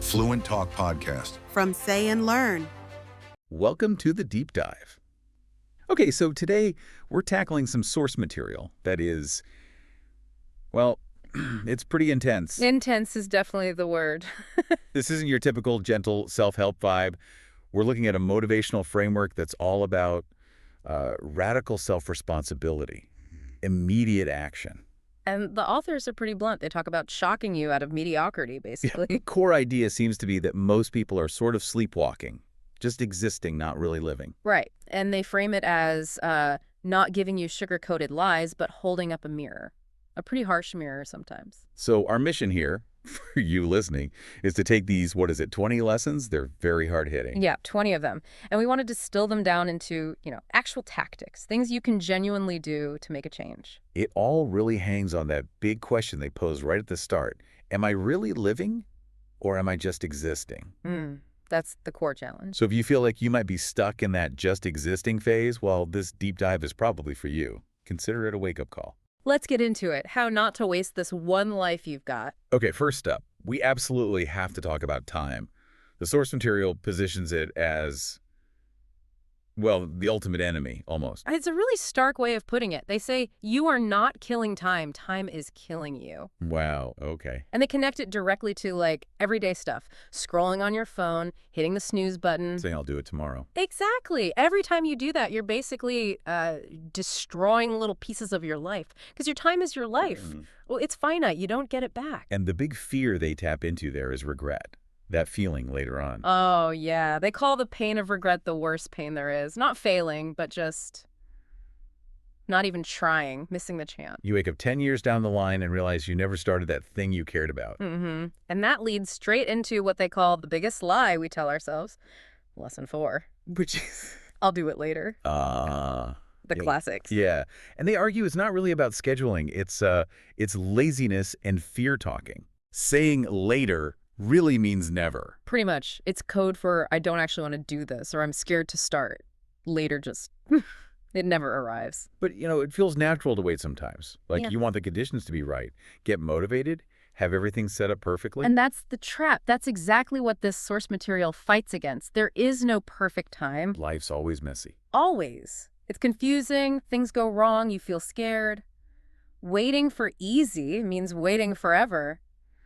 Fluent Talk Podcast. From SayAndLearn. Welcome to the deep dive. Okay, so today we're tackling some source material that is, well, it's pretty intense. Intense is definitely the word. This isn't your typical gentle self-help vibe. We're looking at a motivational framework that's all about radical self-responsibility, immediate action. And the authors are pretty blunt. They talk about shocking you out of mediocrity, basically. The core idea seems to be that most people are sort of sleepwalking, just existing, not really living. Right. And they frame it as not giving you sugar-coated lies, but holding up a mirror. A pretty harsh mirror sometimes. So our mission here, for you listening, is to take these, 20 lessons? They're very hard-hitting. Yeah, 20 of them. And we want to distill them down into, actual tactics, things you can genuinely do to make a change. It all really hangs on that big question they pose right at the start. Am I really living, or am I just existing? That's the core challenge. So if you feel like you might be stuck in that just existing phase, well, this deep dive is probably for you. Consider it a wake-up call. Let's get into it. How not to waste this one life you've got. Okay, first up, we absolutely have to talk about time. The source material positions it as, well, the ultimate enemy, almost. It's a really stark way of putting it. They say, you are not killing time. Time is killing you. Wow, okay. And they connect it directly to, everyday stuff. Scrolling on your phone, hitting the snooze button. Saying I'll do it tomorrow. Exactly. Every time you do that, you're basically destroying little pieces of your life. Because your time is your life. Well, it's finite. You don't get it back. And the big fear they tap into there is regret. That feeling later on. Oh, yeah. They call the pain of regret the worst pain there is. Not failing, but just not even trying, missing the chance. You wake up 10 years down the line and realize you never started that thing you cared about. And that leads straight into what they call the biggest lie we tell ourselves. Lesson 4. Which is... I'll do it later. The classics. Yeah. And they argue it's not really about scheduling. It's laziness and fear talking. Saying later really means never. Pretty much. It's code for I don't actually want to do this, or I'm scared to start. Later just, it never arrives. But, it feels natural to wait sometimes. You want the conditions to be right. Get motivated, have everything set up perfectly. And that's the trap. That's exactly what this source material fights against. There is no perfect time. Life's always messy. Always. It's confusing. Things go wrong. You feel scared. Waiting for easy means waiting forever.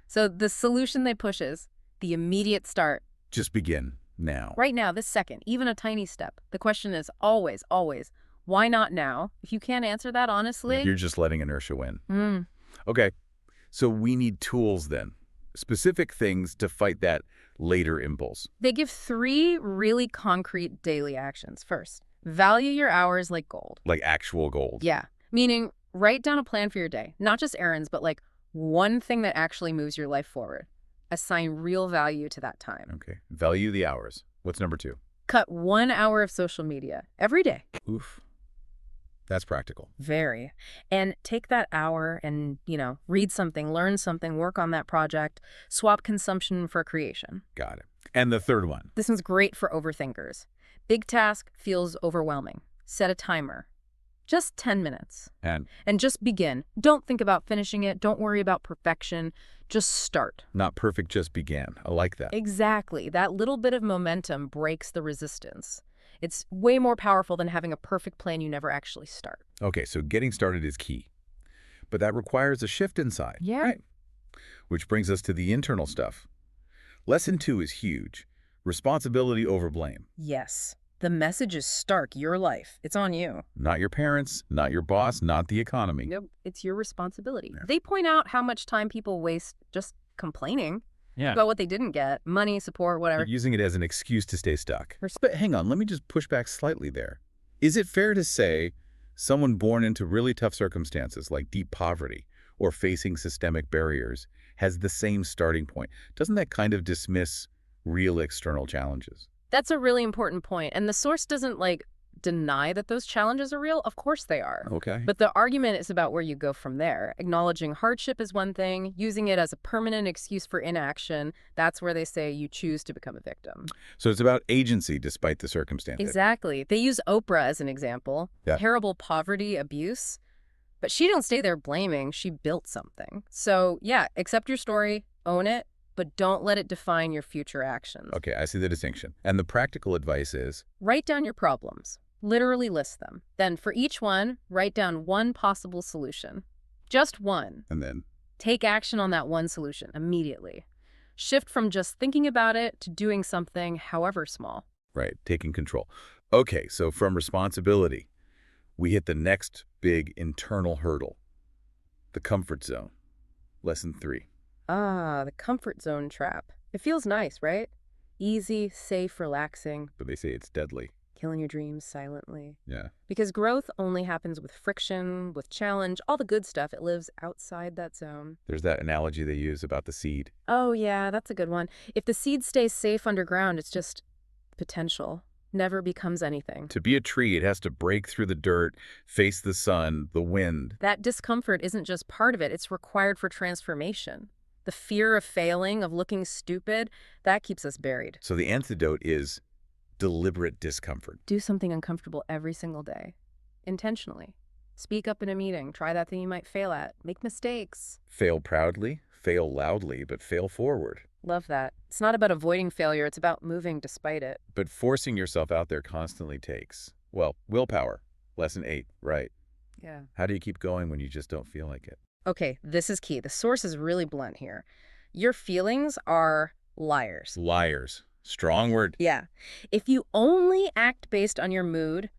So the solution they push is the immediate start. Just begin now. Right now, this second, even a tiny step. The question is always, always, why not now? If you can't answer that honestly... You're just letting inertia win. Okay, so we need tools then. Specific things to fight that later impulse. They give 3 really concrete daily actions. First, value your hours like gold. Like actual gold. Yeah, meaning write down a plan for your day. Not just errands, but one thing that actually moves your life forward. Assign real value to that time. Okay. Value the hours. What's number 2? Cut 1 hour of social media every day. Oof. That's practical. Very. And take that hour and, read something, learn something, work on that project, swap consumption for creation. Got it. And the third one? This one's great for overthinkers. Big task feels overwhelming. Set a timer. Just 10 minutes. And just begin. Don't think about finishing it. Don't worry about perfection. Just start. Not perfect, just began. I like that. Exactly. That little bit of momentum breaks the resistance. It's way more powerful than having a perfect plan you never actually start. Okay, so getting started is key. But that requires a shift inside. Yeah. Right. Which brings us to the internal stuff. Lesson 2 is huge. Responsibility over blame. Yes. The message is stark. Your life. It's on you. Not your parents, not your boss, not the economy. Nope. It's your responsibility. Yeah. They point out how much time people waste just complaining about what they didn't get. Money, support, whatever. You're using it as an excuse to stay stuck. But hang on, let me just push back slightly there. Is it fair to say someone born into really tough circumstances like deep poverty or facing systemic barriers has the same starting point? Doesn't that kind of dismiss real external challenges? That's a really important point. And the source doesn't deny that those challenges are real. Of course they are. Okay. But the argument is about where you go from there. Acknowledging hardship is one thing. Using it as a permanent excuse for inaction, that's where they say you choose to become a victim. So it's about agency despite the circumstances. Exactly. They use Oprah as an example. Yeah. Terrible poverty, abuse. But she didn't stay there blaming. She built something. So yeah, accept your story, own it, but don't let it define your future actions. Okay, I see the distinction. And the practical advice is? Write down your problems. Literally list them. Then for each one, write down one possible solution. Just one. And then? Take action on that one solution immediately. Shift from just thinking about it to doing something, however small. Right, taking control. Okay, so from responsibility, we hit the next big internal hurdle, the comfort zone. Lesson 3. Ah, the comfort zone trap. It feels nice, right? Easy, safe, relaxing. But they say it's deadly. Killing your dreams silently. Yeah. Because growth only happens with friction, with challenge, all the good stuff. It lives outside that zone. There's that analogy they use about the seed. Oh, yeah, that's a good one. If the seed stays safe underground, it's just potential. Never becomes anything. To be a tree, it has to break through the dirt, face the sun, the wind. That discomfort isn't just part of it. It's required for transformation. The fear of failing, of looking stupid, that keeps us buried. So the antidote is deliberate discomfort. Do something uncomfortable every single day. Intentionally. Speak up in a meeting. Try that thing you might fail at. Make mistakes. Fail proudly, fail loudly, but fail forward. Love that. It's not about avoiding failure. It's about moving despite it. But forcing yourself out there constantly takes, well, willpower. Lesson 8, right. Yeah. How do you keep going when you just don't feel like it? Okay, this is key. The source is really blunt here. Your feelings are liars. Liars. Strong word. Yeah. If you only act based on your mood,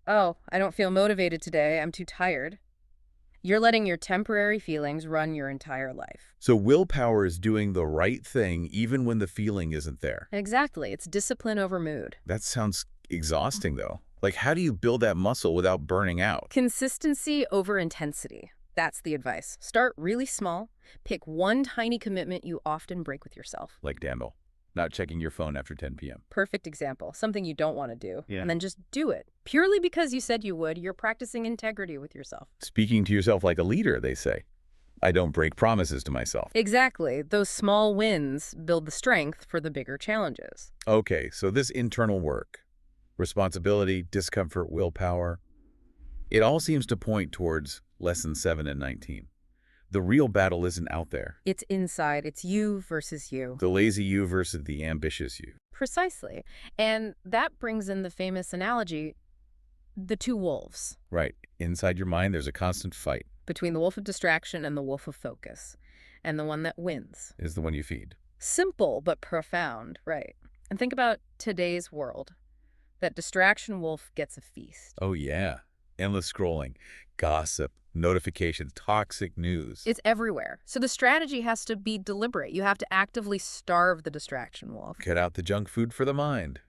oh, I don't feel motivated today, I'm too tired, you're letting your temporary feelings run your entire life. So willpower is doing the right thing even when the feeling isn't there. Exactly. It's discipline over mood. That sounds exhausting, though. Like, how do you build that muscle without burning out? Consistency over intensity. That's the advice. Start really small. Pick one tiny commitment you often break with yourself. Like Daniel, not checking your phone after 10 p.m. Perfect example. Something you don't want to do. Yeah. And then just do it. Purely because you said you would, you're practicing integrity with yourself. Speaking to yourself like a leader, they say. I don't break promises to myself. Exactly. Those small wins build the strength for the bigger challenges. Okay, so this internal work, responsibility, discomfort, willpower, it all seems to point towards Lesson 7 and 19. The real battle isn't out there. It's inside. It's you versus you. The lazy you versus the ambitious you. Precisely. And that brings in the famous analogy, the two wolves. Right. Inside your mind, there's a constant fight. Between the wolf of distraction and the wolf of focus. And the one that wins is the one you feed. Simple but profound, right. And think about today's world. That distraction wolf gets a feast. Oh, yeah. Endless scrolling, gossip, notifications, toxic news. It's everywhere. So the strategy has to be deliberate. You have to actively starve the distraction wolf. Cut out the junk food for the mind.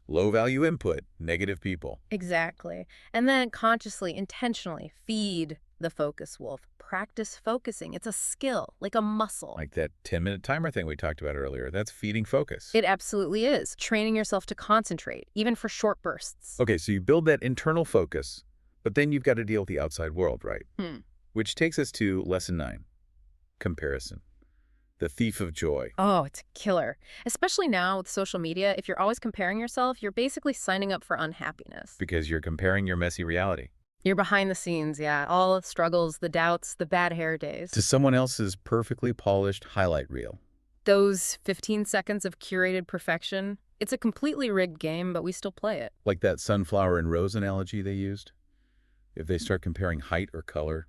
Low-value input, negative people. Exactly. And then consciously, intentionally feed the focus wolf. Practice focusing. It's a skill, like a muscle. Like that 10-minute timer thing we talked about earlier. That's feeding focus. It absolutely is. Training yourself to concentrate, even for short bursts. Okay, so you build that internal focus, but then you've got to deal with the outside world, right? Which takes us to Lesson 9, comparison. The thief of joy. Oh, it's a killer. Especially now with social media, if you're always comparing yourself, you're basically signing up for unhappiness. Because you're comparing your messy reality. You're behind the scenes, yeah. All the struggles, the doubts, the bad hair days. To someone else's perfectly polished highlight reel. Those 15 seconds of curated perfection, it's a completely rigged game, but we still play it. Like that sunflower and rose analogy they used. If they start comparing height or color,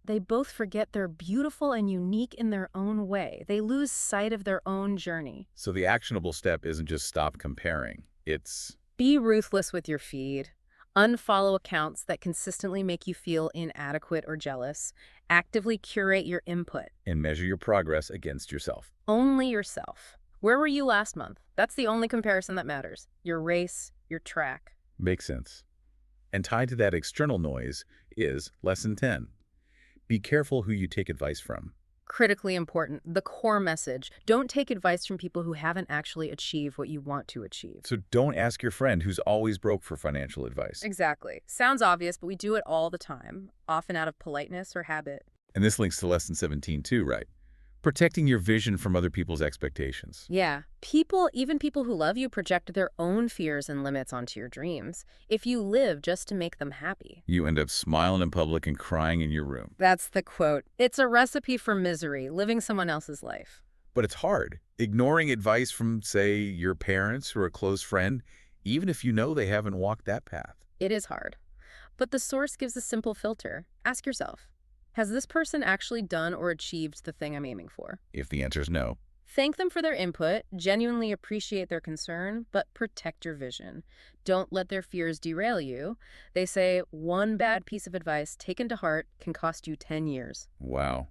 they both forget they're beautiful and unique in their own way. They lose sight of their own journey. So the actionable step isn't just stop comparing. It's be ruthless with your feed. Unfollow accounts that consistently make you feel inadequate or jealous. Actively curate your input. And measure your progress against yourself. Only yourself. Where were you last month? That's the only comparison that matters. Your race, your track. Makes sense. And tied to that external noise is Lesson 10. Be careful who you take advice from. Critically important. The core message. Don't take advice from people who haven't actually achieved what you want to achieve. So don't ask your friend who's always broke for financial advice. Exactly. Sounds obvious, but we do it all the time, often out of politeness or habit. And this links to Lesson 17 too, right? Protecting your vision from other people's expectations. Yeah. People, even people who love you, project their own fears and limits onto your dreams. If you live just to make them happy, you end up smiling in public and crying in your room. That's the quote. It's a recipe for misery, living someone else's life. But it's hard. Ignoring advice from, say, your parents or a close friend, even if you know they haven't walked that path. It is hard. But the source gives a simple filter. Ask yourself, has this person actually done or achieved the thing I'm aiming for? If the answer is no. Thank them for their input, genuinely appreciate their concern, but protect your vision. Don't let their fears derail you. They say one bad piece of advice taken to heart can cost you 10 years. Wow.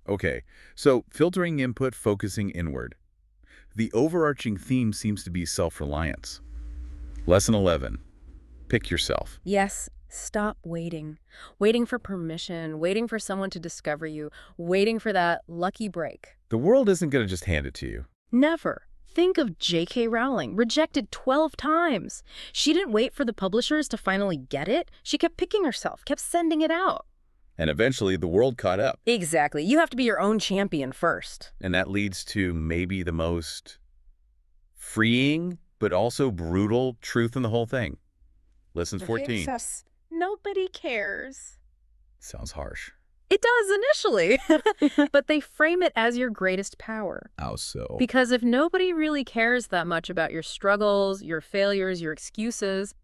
Okay, so filtering input, focusing inward. The overarching theme seems to be self-reliance. Lesson 11. Pick yourself. Yes, stop waiting. Waiting for permission, waiting for someone to discover you, waiting for that lucky break. The world isn't going to just hand it to you. Never. Think of J.K. Rowling, rejected 12 times. She didn't wait for the publishers to finally get it. She kept picking herself, kept sending it out. And eventually the world caught up. Exactly. You have to be your own champion first. And that leads to maybe the most freeing, but also brutal truth in the whole thing. Lesson 14. Nobody cares. Sounds harsh. It does initially, but they frame it as your greatest power. How so? Because if nobody really cares that much about your struggles, your failures, your excuses,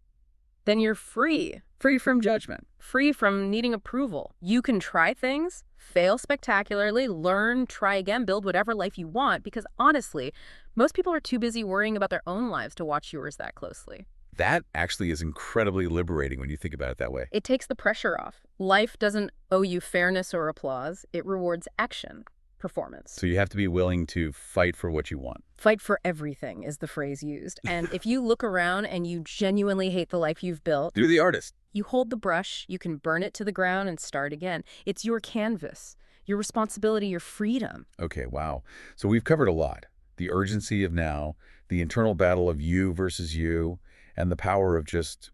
then you're free. Free from judgment. Free from needing approval. You can try things, fail spectacularly, learn, try again, build whatever life you want, because honestly, most people are too busy worrying about their own lives to watch yours that closely. That actually is incredibly liberating when you think about it that way. It takes the pressure off. Life doesn't owe you fairness or applause. It rewards action, performance. So you have to be willing to fight for what you want. Fight for everything is the phrase used. And if you look around and you genuinely hate the life you've built, Do the artist. you hold the brush, you can burn it to the ground and start again. It's your canvas, your responsibility, your freedom. Okay, wow. So we've covered a lot. The urgency of now, the internal battle of you versus you, and the power of just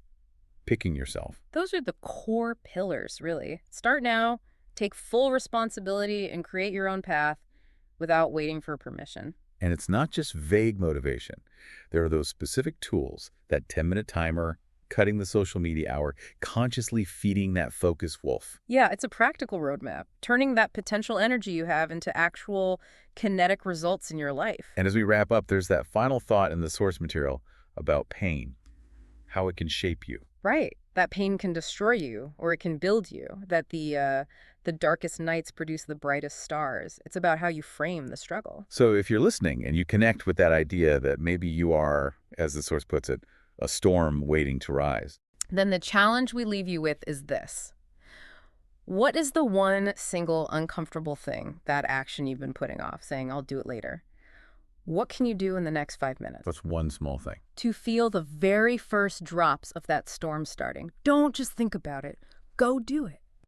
picking yourself. Those are the core pillars, really. Start now, take full responsibility, and create your own path without waiting for permission. And it's not just vague motivation. There are those specific tools, that 10-minute timer, cutting the social media hour, consciously feeding that focus wolf. Yeah, it's a practical roadmap, turning that potential energy you have into actual kinetic results in your life. And as we wrap up, there's that final thought in the source material about pain, how it can shape you. Right. That pain can destroy you, or it can build you. That the darkest nights produce the brightest stars. It's about how you frame the struggle. So if you're listening and you connect with that idea that maybe you are, as the source puts it, a storm waiting to rise, then the challenge we leave you with is this. What is the one single uncomfortable thing, that action you've been putting off, saying, I'll do it later? What can you do in the next 5 minutes? that's one small thing. To feel the very first drops of that storm starting. Don't just think about it. Go do it.